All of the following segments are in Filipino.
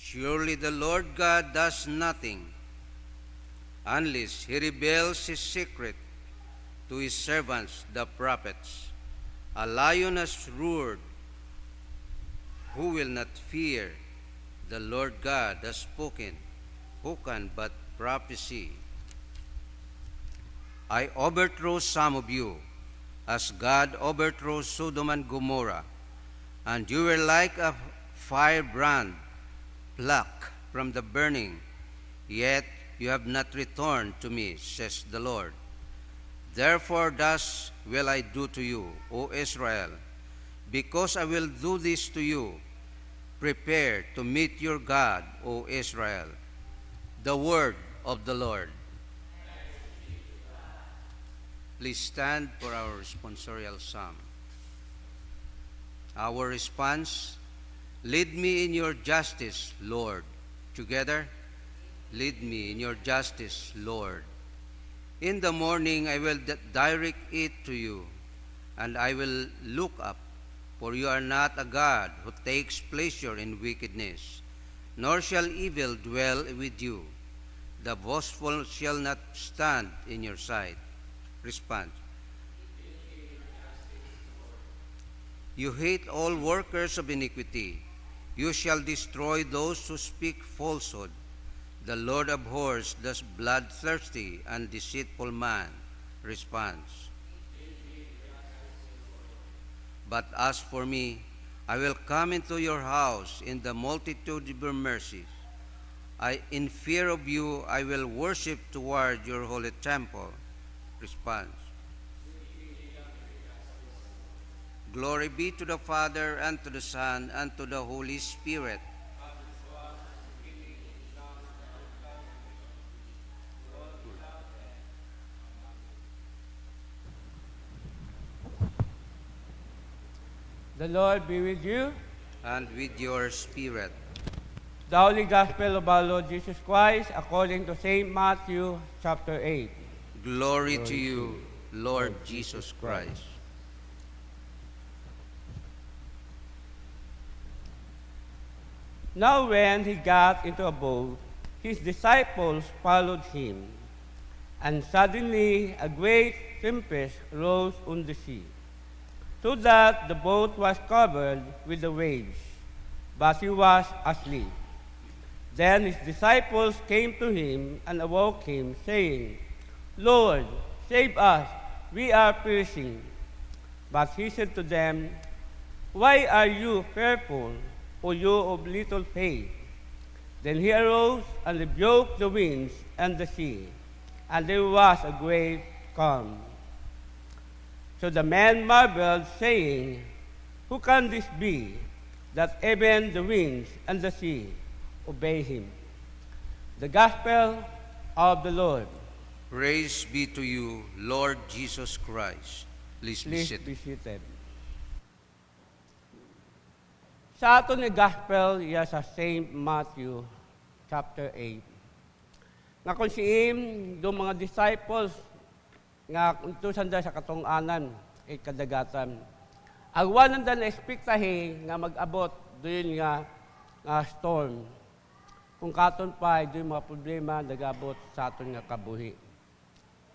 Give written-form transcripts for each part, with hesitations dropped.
Surely the Lord God does nothing unless he reveals his secret to his servants, the prophets. A lion has roared. Who will not fear? The Lord God has spoken. Who can but prophesy? I overthrow some of you, as God overthrew Sodom and Gomorrah, and you were like a firebrand plucked from the burning, yet you have not returned to me, says the Lord. Therefore thus will I do to you, O Israel, because I will do this to you. Prepare to meet your God, O Israel. The word of the Lord. Please stand for our responsorial psalm. Our response, lead me in your justice, Lord. Together, lead me in your justice, Lord. In the morning I will direct it to you, and I will look up, for you are not a God who takes pleasure in wickedness, nor shall evil dwell with you. The boastful shall not stand in your sight. Response. You hate all workers of iniquity. You shall destroy those who speak falsehood. The Lord abhors the bloodthirsty and deceitful man. Response. But as for me, I will come into your house in the multitude of your mercies. In fear of you, I will worship toward your holy temple. Response. Glory be to the Father, and to the Son, and to the Holy Spirit. The Lord be with you. And with your spirit. The Holy Gospel of our Lord Jesus Christ according to St. Matthew chapter 8. Glory to you, Lord Jesus Christ. Now when he got into a boat, his disciples followed him. And suddenly a great tempest rose on the sea, so that the boat was covered with the waves, but he was asleep. Then his disciples came to him and awoke him, saying, Lord, save us, we are perishing. But he said to them, Why are you fearful, O you of little faith? Then he arose and rebuked the winds and the sea, and there was a great calm. So the men marveled, saying, Who can this be, that even the winds and the sea obey him? The Gospel of the Lord. Praise be to you, Lord Jesus Christ. Please be seated. Sa aton ni Gospel, iya sa St. Matthew, chapter 8. Nga kung siim, do mga disciples, nga untusan da sa katong-anan, kadagatan. Agwanan da na-expectahe nga mag-abot, doon nga storm. Kung katon pa, doon mga problema, nag-abot sa aton nga kabuhi.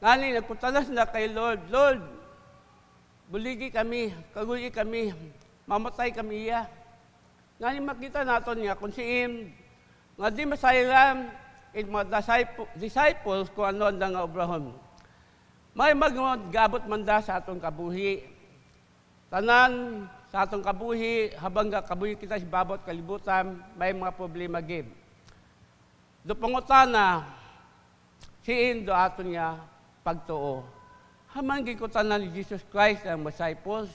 Ngani, nagputanas na kay Lord, Lord, buligi kami, kaguyi kami, mamatay kami iya. Ngani makita naton nga, kung siim, nga di masayram, mga disciples kung ano ang nga obrahon. May mag-gabot man da sa atong kabuhi. Tanan sa atong kabuhi, habang kabuhi kita si babot kalibutan, may mga problema gib. Do pangutana, siin do aton nga pagtuo. Haman gikutanan ni Jesus Christ ang disciples,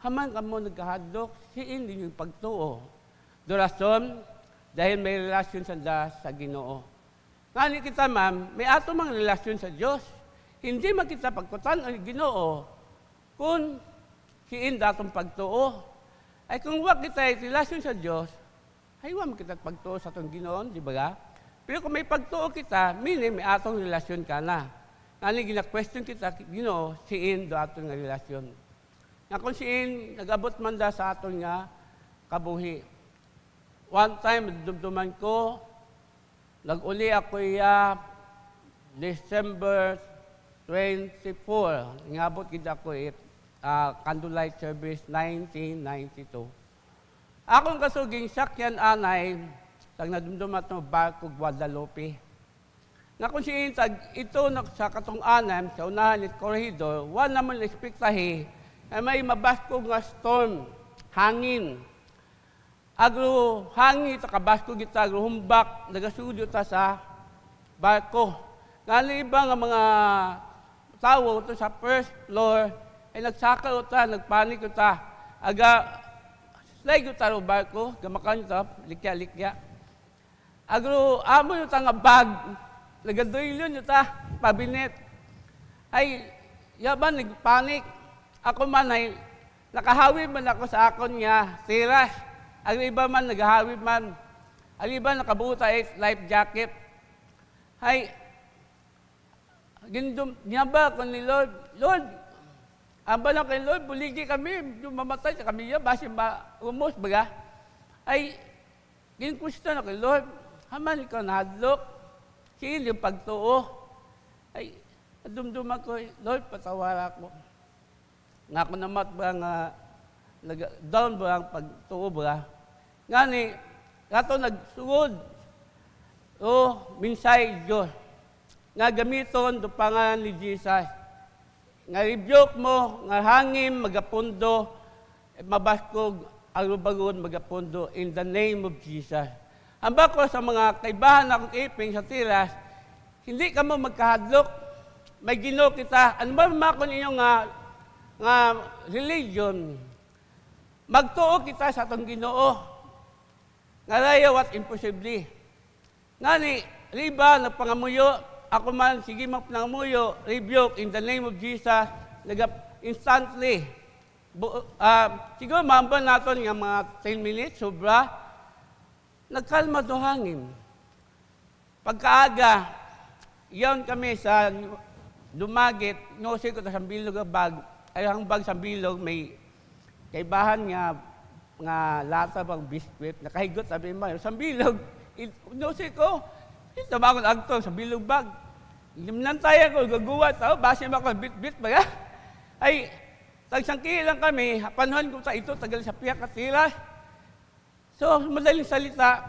haman kamo nagkahadlok, siin din yung pagtuo. Do rason, dahil may relasyon sa Ginoo. Ngani kita ma'am, may ato mang relasyon sa Diyos. Hindi makita pagkutan ang Ginoo kung siin datong pagtuo. Ay kung wag kita relasyon sa Diyos, ay wag kita pagtuo sa atong Ginoo, di ba? Pero kung may pagtuo kita, may atong relasyon ka na. Ngani gina-question kita, Ginoo, siin do atong nga relasyon. Nga kung siin, nag-abot man da sa atong nga kabuhi. one time, dumduman ko, nag-uli ako December 24. Ngabot kita ko candlelight service 1992. Akong kasuging sakyan anay, tag nadumdumat no barko Guadalupe. Nga kung ito sa katong anam, sa unahan at corridor, wala naman expectahi na may mabasko nga storm, hangin. Agro hangin, takabasko kita, agro humbak, nagasudyo ta sa barko. Nga iba nga mga tao ito sa first floor, ay nagsaka ta, nagpanik ta, aga, slide ta ro barko, gamakan ta, likya-likya. Agro, amo yung nga bag, nagadoylon yung pabinet. Ay, yaban, nagpanik. Ako man ay, nakahawid man ako sa akon niya, tiras. Ang iba man, nagahawid man. Ang iba, nakabuta life jacket. Ay, niya ba ako ni Lord? Lord, amba lang kay Lord, buligi kami, mamatay sa kami niya, basi umos baga. Ay, ginkusta na kay Lord, haman ikaw nahadlok. Sige yung pagtuo. Ay, dumdum ako, Lord, patawara ko. Nga ako namat ba nga, down ba ang pagtuo ba? Nga ni, kato nagsugod. Minsay Diyos. Nga gamiton do pangalan ni Jesus. Nga rebuke mo, nga hangin, magapundo, mabaskog, arubagon, magapundo, in the name of Jesus. Hamba ko sa mga kaibahan akong iping sa tiras, hindi ka mo magkahadlok, may Ginoo kita. Ano ba makon inyong nga religion? Magtuo kita sa atong Ginoo. Nga layo at imposible. Nga ni, riba, nagpangamuyo, ako man, sige magpangamuyo, rebuke in the name of Jesus, instantly. Siguro mamba natin nga mga 10 minutes, sobra, nagkalma do hangin. Pagkaaga, iyon kami sa dumagit, nosi ko sa bilog ang bag. Ay ang bag sa bilog, may kaibahan nga lata bang biskwit, nakahigot sabi mo, sa bilog, nosi ko, ito ba akong agtong sa bilog bag. Limnantayan ko, gaguwat, basi mo ako, bit-bit ba? Ay, tagsangkilang kami, panahon ko sa ito, tagal sa piyak at tilas. So, madaling salita,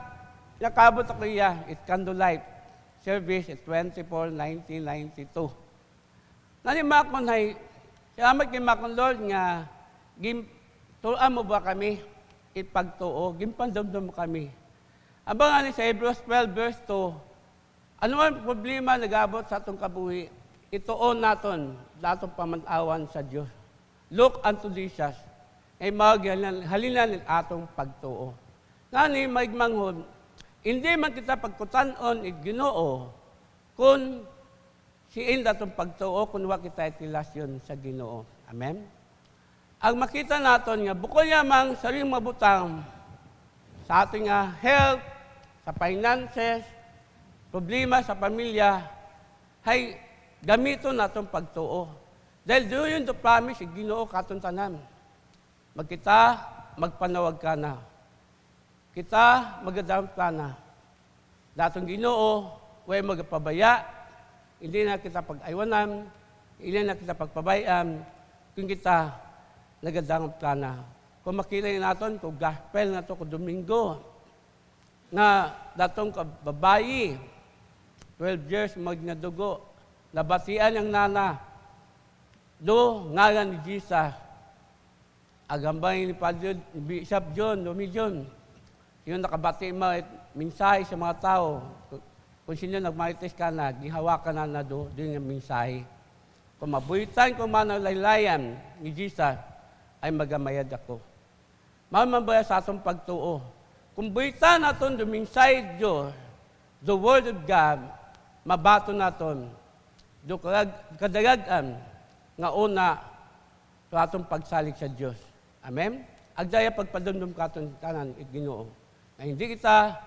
nakabot ako it's candlelight service at 24/1992. Nanimakon ay, salamat kay Makon Lord nga, turuan mo ba kami, ipagtuo, gimpandamdam mo kami. Abang ani sa Hebrews 12 verse 2, ano man problema nagabot sa atong kabuhi, ituon naton, datong pamantawan sa Diyos. Look unto Jesus, ay halinan atong pagtuo. Ngani maigmanghod, hindi man kita pagkutanon Ginoo kung siin datong pagtuo kung wa kita itilasyon sa Ginoo. Amen? Ang makita naton nga bukod yamang saring mabutang sa ating health, sa finances, problema sa pamilya, hay gamiton natong pagtuo. Dahil doon yung promise Ginoo katong tanan. Magkita, magpanawag ka na. Kita, magadamp ka na. Datong Ginoo, way magpabaya, hindi na kita pag-aywanan, hindi na kita pagpabayaan, kung kita nagadamp ka na. Kung makita natin, kung gospel na ito, kung Domingo, na datong babayi, 12 years magnadugo, nabatian ang nana, do ngalan ni Jesus, agambay ni Padre Bishop John, Domijon, yung nakabati mo, mensahe sa mga tao. Kung sino nagmarites ka na, gihawakan na doon yung mensahe. Kung mabuhitan ko man ang laylayan ni Jesus, ay magamayad ako. Mamambaya sa atong pagtuo. Kung buhitan natin yung mensahe Diyos, the Word of God, mabato natin, do kadagagan nga una sa atong pagsalig sa Diyos. Amen? Agdaya pagpadumdum katon kanan Ginoo. Na hindi kita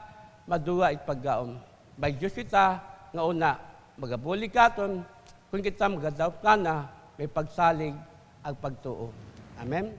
maduwa at paggaom. By Diyos kita, nga una, magabuli katon, kung kita magadaw ka na, may pagsalig ang pagtuo. Amen?